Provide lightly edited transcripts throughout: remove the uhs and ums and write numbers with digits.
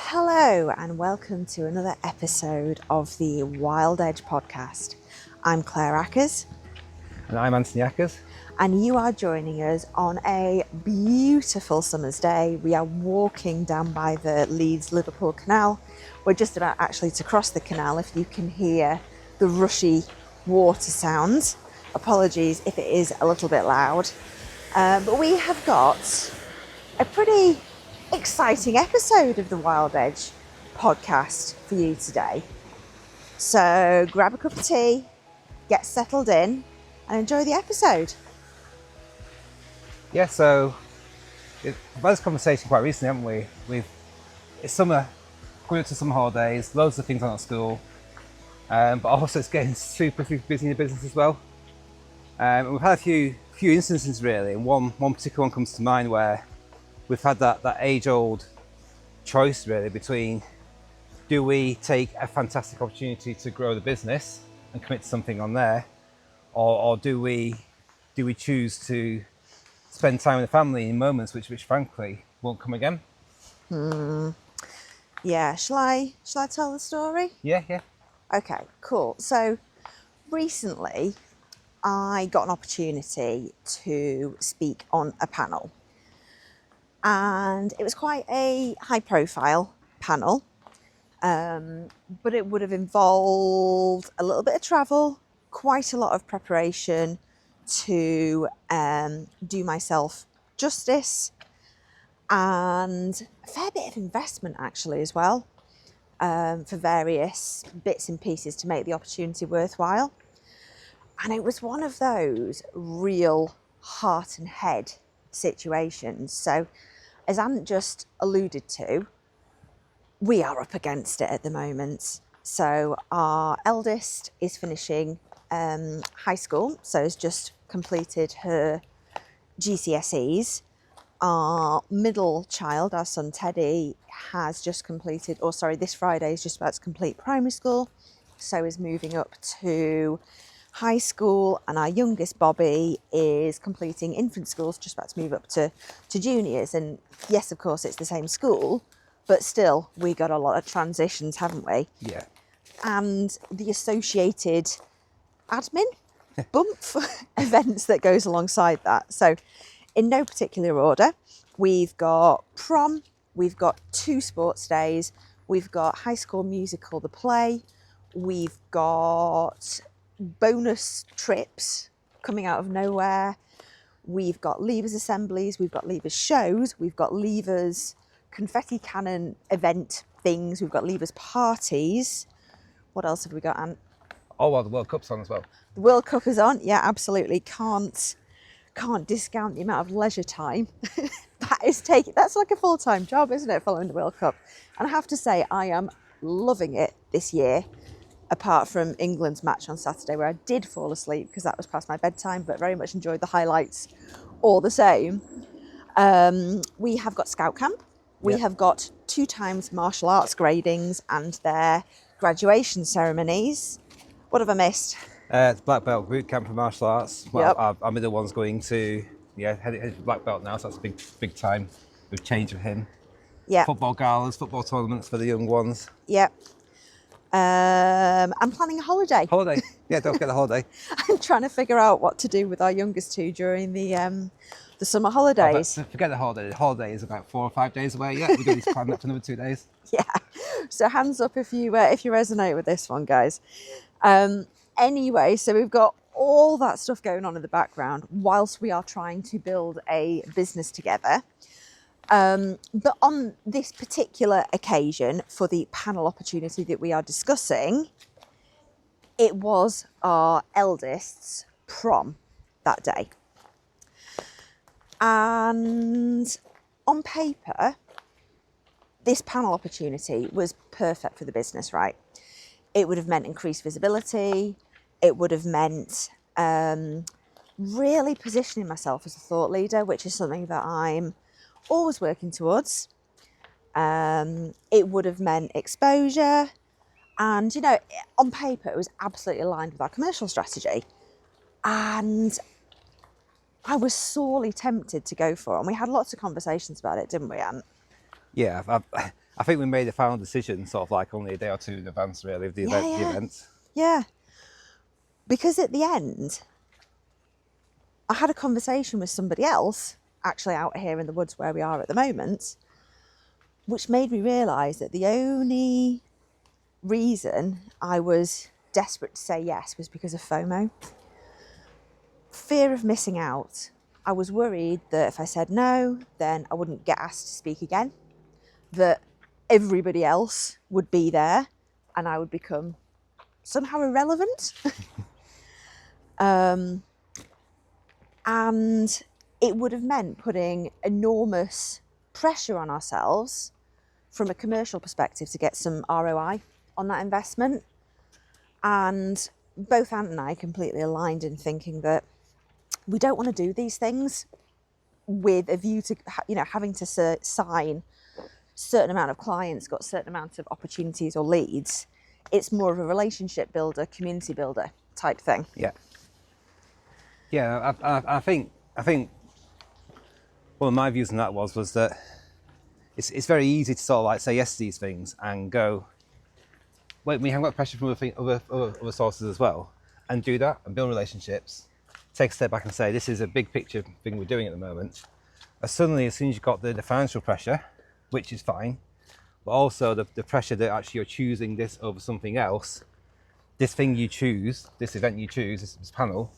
Hello and welcome to another episode of the WildEdge Podcast. I'm Claire Ackers. And I'm Ant Ackers. And you are joining us on a beautiful summer's day. We are walking down by the Leeds-Liverpool Canal. We're just about actually to cross the canal if you can hear the rushy water sounds. Apologies if it is a little bit loud. But we have got a pretty exciting episode of the WildEdge Podcast for you today. So grab a cup of tea, get settled in and enjoy the episode. Yeah, so we've had this conversation quite recently, haven't we? It's summer, going up to summer holidays, loads of things on at school, but also it's getting super busy in the business as well. And we've had a few instances really, and one particular one comes to mind where we've had that age-old choice really between, do we take a fantastic opportunity to grow the business and commit to something on there, or do we choose to spend time with the family in moments which frankly won't come again? Yeah, shall I tell the story? Yeah. Okay, cool. So recently I got an opportunity to speak on a panel. And it was quite a high profile panel, but it would have involved a little bit of travel, quite a lot of preparation to do myself justice, and a fair bit of investment actually as well, for various bits and pieces to make the opportunity worthwhile. And it was one of those real heart and head situations. So as Ant just alluded to, we are up against it at the moment. So our eldest is finishing high school, so has just completed her GCSEs. Our middle child, our son Teddy, has just completed, this Friday is just about to complete primary school, so is moving up to high school, and our youngest Bobby is completing infant schools, just about to move up to juniors. And yes, of course, it's the same school, but still, we got a lot of transitions, haven't we? Yeah. And the associated admin bump events that goes alongside that. So in no particular order, we've got prom, we've got 2 sports days, we've got High School Musical, the play, we've got bonus trips coming out of nowhere, we've got leavers assemblies, we've got leavers shows, we've got leavers confetti cannon event things, we've got leavers parties. What else have we got, Ant? Oh well, the World Cup's on as well. The World Cup is on, yeah, absolutely. Can't discount the amount of leisure time that's like a full-time job, isn't it, following the World Cup? And I have to say, I am loving it this year, apart from England's match on Saturday, where I did fall asleep because that was past my bedtime, but very much enjoyed the highlights all the same. We have got Scout Camp. We have got 2 times martial arts gradings and their graduation ceremonies. What have I missed? It's Black Belt Boot Camp for Martial Arts. Well, Yep. our middle one's going to, headed to Black Belt now, so that's a big time of change for him. Yeah. Football galas, football tournaments for the young ones. Yep. I'm planning a holiday. Holiday. Yeah, don't forget the holiday. I'm trying to figure out what to do with our youngest 2 during the summer holidays. Forget the holiday. The holiday is about 4 or 5 days away. Yeah, we're going to plan up for another 2 days. Yeah. So hands up if you resonate with this one, guys. Anyway, so we've got all that stuff going on in the background whilst we are trying to build a business together. But on this particular occasion, for the panel opportunity that we are discussing, it was our eldest's prom that day. And on paper, this panel opportunity was perfect for the business, right? It would have meant increased visibility. It would have meant really positioning myself as a thought leader, which is something that I'm always working towards. It would have meant exposure. And, on paper, it was absolutely aligned with our commercial strategy. And I was sorely tempted to go for it. And we had lots of conversations about it, didn't we, Ant? Yeah, I think we made the final decision sort of like only a day or two in advance, really, of the event. Yeah. Because at the end, I had a conversation with somebody else, actually out here in the woods where we are at the moment, which made me realise that the only reason I was desperate to say yes was because of FOMO. Fear of missing out. I was worried that if I said no, then I wouldn't get asked to speak again, that everybody else would be there and I would become somehow irrelevant. And it would have meant putting enormous pressure on ourselves from a commercial perspective to get some ROI on that investment. And both Ant and I completely aligned in thinking that we don't want to do these things with a view to, having to sign a certain amount of clients, got a certain amount of opportunities or leads. It's more of a relationship builder, community builder type thing. Yeah. Yeah, I think one of my views on that was that it's very easy to sort of like say yes to these things and go, wait, we haven't got pressure from other sources as well, and do that and build relationships, take a step back and say, this is a big picture thing we're doing at the moment. Suddenly, as soon as you've got the financial pressure, which is fine, but also the pressure that actually you're choosing this over something else, this thing you choose, this event you choose, this panel,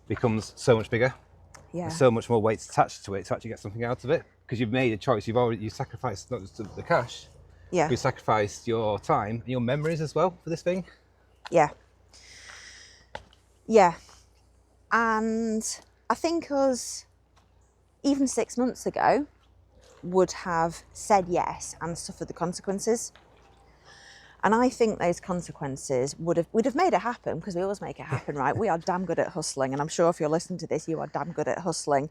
becomes so much bigger. Yeah. There's so much more weight attached to it to actually get something out of it, because you've made a choice. You sacrificed not just the cash, Yeah. you sacrificed your time and your memories as well for this thing. Yeah. Yeah. And I think us, even 6 months ago, would have said yes and suffered the consequences. And I think those consequences would have made it happen, because we always make it happen, right? We are damn good at hustling, and I'm sure if you're listening to this, you are damn good at hustling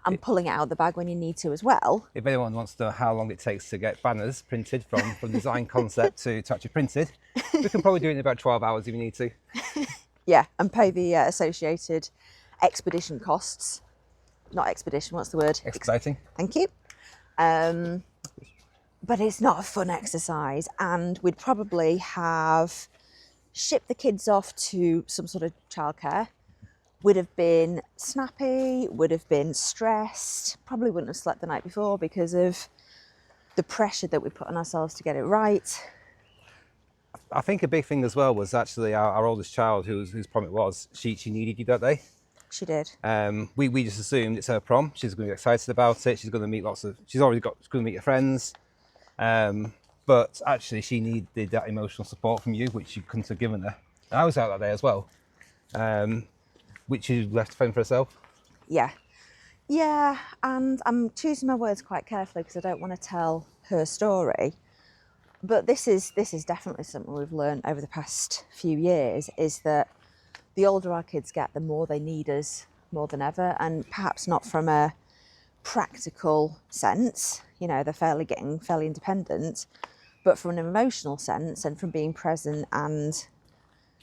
and pulling it out of the bag when you need to as well. If anyone wants to know how long it takes to get banners printed from design concept to actually printed, we can probably do it in about 12 hours if you need to. Yeah, and pay the associated expedition costs. Not expedition, what's the word? Exciting. Thank you. But it's not a fun exercise, and we'd probably have shipped the kids off to some sort of childcare. Would have been snappy, would have been stressed, probably wouldn't have slept the night before because of the pressure that we put on ourselves to get it right. I think a big thing as well was actually our oldest child, whose prom it was, she needed you that day. She did. We just assumed it's her prom. She's going to be excited about it. She's going to meet she's going to meet her friends. But actually she needed that emotional support from you, which you couldn't have given her. And I was out that day as well, which you left to fend for herself. Yeah. Yeah, and I'm choosing my words quite carefully because I don't want to tell her story. But this is definitely something we've learned over the past few years, is that the older our kids get, the more they need us more than ever, and perhaps not from a practical sense, they're getting fairly independent, but from an emotional sense and from being present and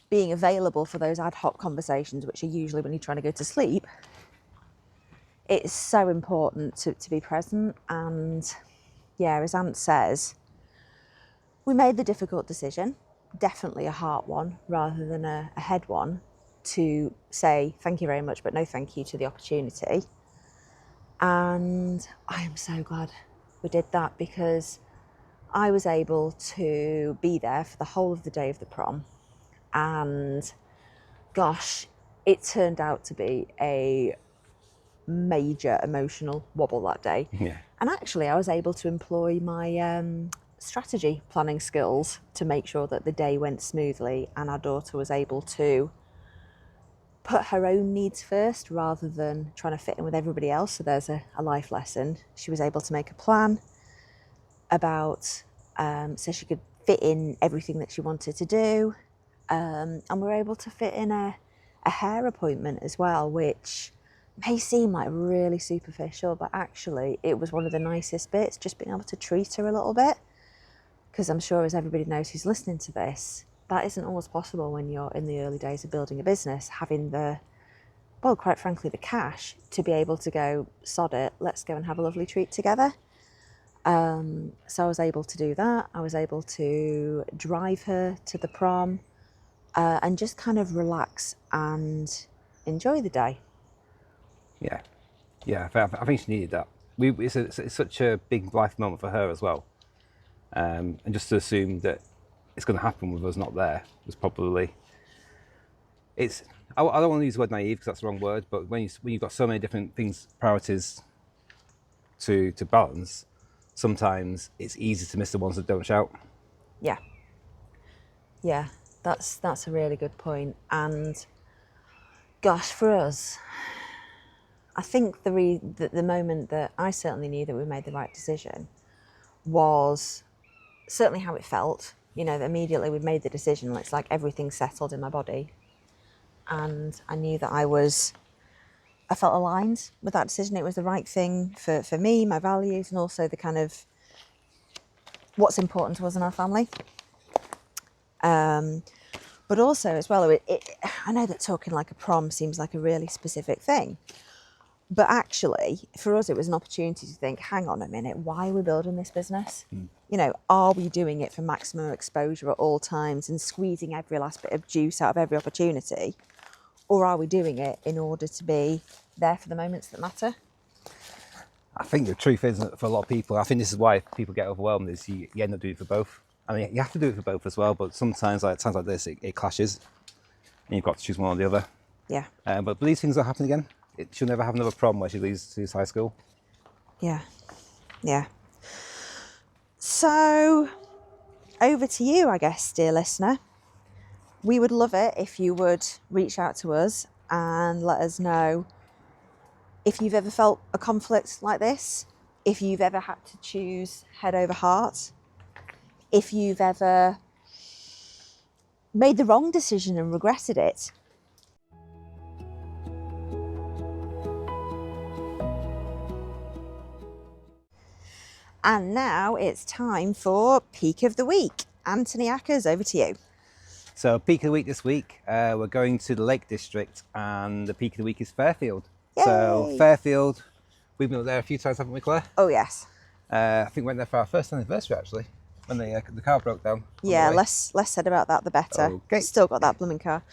being available for those ad hoc conversations, which are usually when you're trying to go to sleep. It's so important to be present. And yeah, as Ant says, we made the difficult decision, definitely a heart one rather than a head one, to say thank you very much, but no thank you to the opportunity. And I am so glad we did that, because I was able to be there for the whole of the day of the prom. And gosh, it turned out to be a major emotional wobble that day. Yeah. And actually I was able to employ my strategy planning skills to make sure that the day went smoothly and our daughter was able to put her own needs first rather than trying to fit in with everybody else. So there's a life lesson. She was able to make a plan about so she could fit in everything that she wanted to do, and we're able to fit in a hair appointment as well, which may seem like really superficial, but actually it was one of the nicest bits, just being able to treat her a little bit, because I'm sure, as everybody knows who's listening to this, that isn't always possible when you're in the early days of building a business, having quite frankly, the cash to be able to go, sod it, let's go and have a lovely treat together. So I was able to do that. I was able to drive her to the prom and just kind of relax and enjoy the day. Yeah, I think she needed that. It's such a big life moment for her as well. And just to assume that it's going to happen with us not there was probably... I don't want to use the word naive because that's the wrong word, but when you've got so many different things, priorities to balance, sometimes it's easy to miss the ones that don't shout. Yeah, that's a really good point. And gosh, for us, I think the moment that I certainly knew that we made the right decision was certainly how it felt. That immediately we'd made the decision, it's like everything settled in my body. And I knew that I felt aligned with that decision. It was the right thing for me, my values, and also the kind of what's important to us in our family. But also as well, I know that talking like a prom seems like a really specific thing. But actually, for us, it was an opportunity to think, hang on a minute, why are we building this business? Are we doing it for maximum exposure at all times and squeezing every last bit of juice out of every opportunity? Or are we doing it in order to be there for the moments that matter? I think the truth is, for a lot of people, I think this is why people get overwhelmed, is you end up doing it for both. I mean, you have to do it for both as well, but sometimes, like times like this, it clashes, and you've got to choose one or the other. Yeah. But these things will happen again. She'll never have another prom where she leaves to high school. Yeah. So, over to you, I guess, dear listener. We would love it if you would reach out to us and let us know if you've ever felt a conflict like this, if you've ever had to choose head over heart, if you've ever made the wrong decision and regretted it. And now it's time for Peak of the Week. Anthony Ackers, over to you. So peak of the week this week, we're going to the Lake District, and the peak of the week is Fairfield. Yay! So Fairfield, we've been up there a few times, haven't we, Claire? Oh, yes. I think we went there for our first anniversary, actually, when the car broke down. Yeah, less said about that, the better. Okay. Still got that blooming car.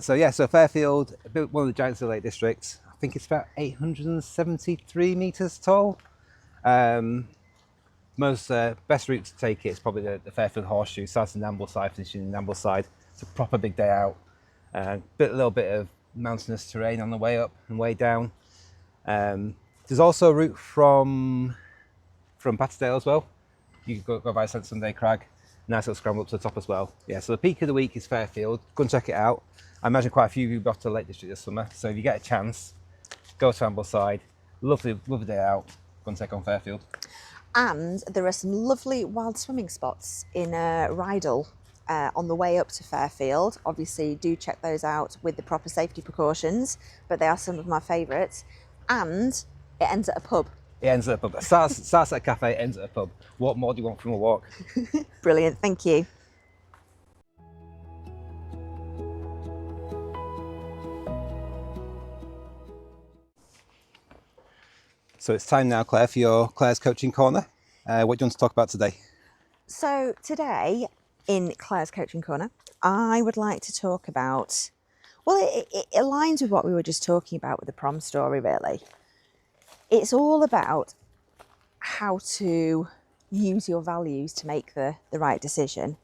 So Fairfield, one of the giants of the Lake District. I think it's about 873 metres tall. Best route to take it is probably the Fairfield Horseshoe, starts in Ambleside, finishing in Ambleside. It's a proper big day out. A little bit of mountainous terrain on the way up and way down. There's also a route from Patterdale as well. You can go by St Sunday Crag. Nice little scramble up to the top as well. Yeah, so the peak of the week is Fairfield. Go and check it out. I imagine quite a few of you got to the Lake District this summer. So if you get a chance, go to Ambleside. Lovely day out. Go and check on Fairfield. And there are some lovely wild swimming spots in Rydal on the way up to Fairfield. Obviously, do check those out with the proper safety precautions, but they are some of my favourites. And it ends at a pub. It ends at a pub. It starts at a cafe, ends at a pub. What more do you want from a walk? Brilliant, thank you. So it's time now, Claire, for Claire's Coaching Corner. What do you want to talk about today? So today, in Claire's Coaching Corner, I would like to talk about, it aligns with what we were just talking about with the prom story, really. It's all about how to use your values to make the right decision.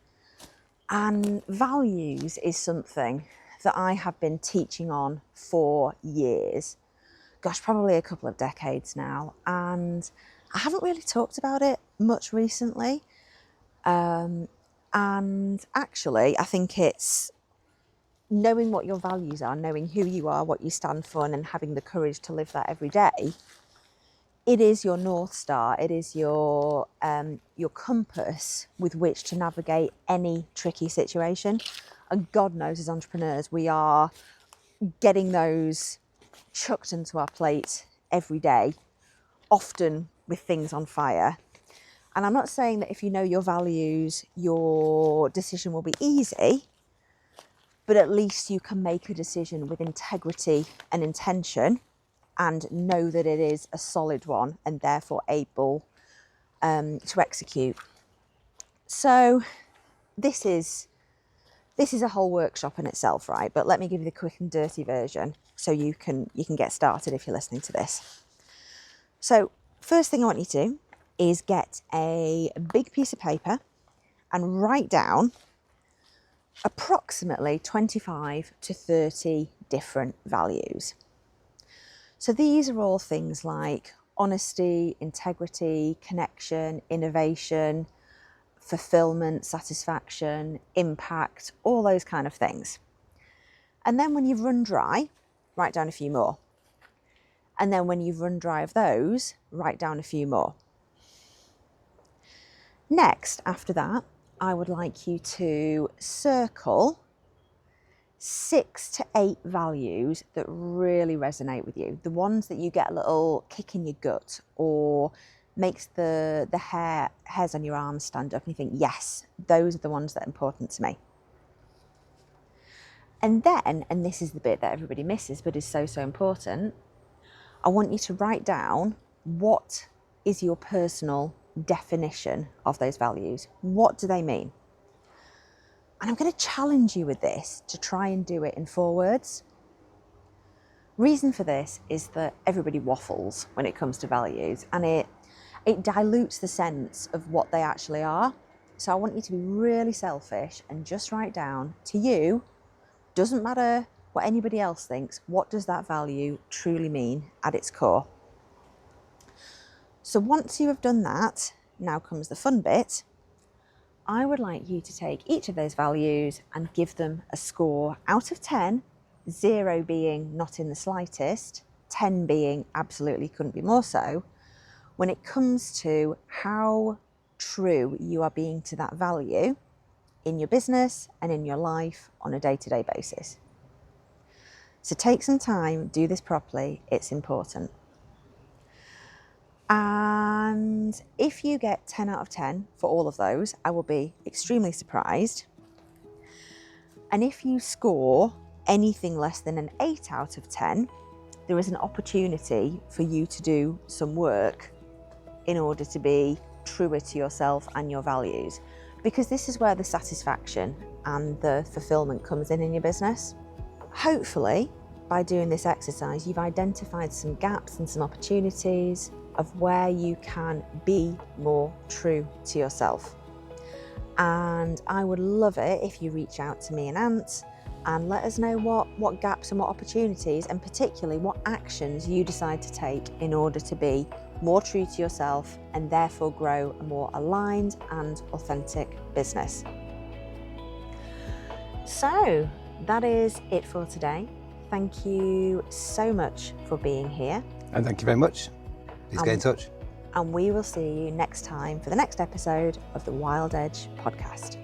And values is something that I have been teaching on for years. Gosh, probably a couple of decades now. And I haven't really talked about it much recently. And actually, I think it's knowing what your values are, knowing who you are, what you stand for, and having the courage to live that every day. It is your North Star. It is your compass with which to navigate any tricky situation. And God knows, as entrepreneurs, we are getting those chucked into our plate every day, often with things on fire. And I'm not saying that if you know your values, your decision will be easy, but at least you can make a decision with integrity and intention and know that it is a solid one and therefore able to execute. So this is a whole workshop in itself, right? But let me give you the quick and dirty version so you can get started if you're listening to this. So first thing I want you to do is get a big piece of paper and write down approximately 25 to 30 different values. So these are all things like honesty, integrity, connection, innovation, fulfillment, satisfaction, impact, all those kind of things. And then when you've run dry, write down a few more. And then when you've run dry of those, write down a few more. Next, after that, I would like you to circle 6 to 8 values that really resonate with you. The ones that you get a little kick in your gut or makes the hairs on your arms stand up and you think, yes, those are the ones that are important to me. And then, and this is the bit that everybody misses but is so important, I want you to write down what is your personal definition of those values. What do they mean? And I'm going to challenge you with this to try and do it in 4 words. Reason for this is that everybody waffles when it comes to values, and it dilutes the sense of what they actually are. So I want you to be really selfish and just write down, to you, doesn't matter what anybody else thinks, what does that value truly mean at its core? So once you have done that, now comes the fun bit. I would like you to take each of those values and give them a score out of 10, 0 being not in the slightest, 10 being absolutely couldn't be more so, when it comes to how true you are being to that value in your business and in your life on a day-to-day basis. So take some time, do this properly, it's important. And if you get 10 out of 10 for all of those, I will be extremely surprised. And if you score anything less than an 8 out of 10, there is an opportunity for you to do some work in order to be truer to yourself and your values. Because this is where the satisfaction and the fulfillment comes in your business. Hopefully, by doing this exercise, you've identified some gaps and some opportunities of where you can be more true to yourself. And I would love it if you reach out to me and Ant and let us know what gaps and what opportunities, and particularly what actions you decide to take in order to be more true to yourself and therefore grow a more aligned and authentic business. So that is it for today. Thank you so much for being here. And thank you very much. Please get in touch. And we will see you next time for the next episode of the WildEdge Podcast.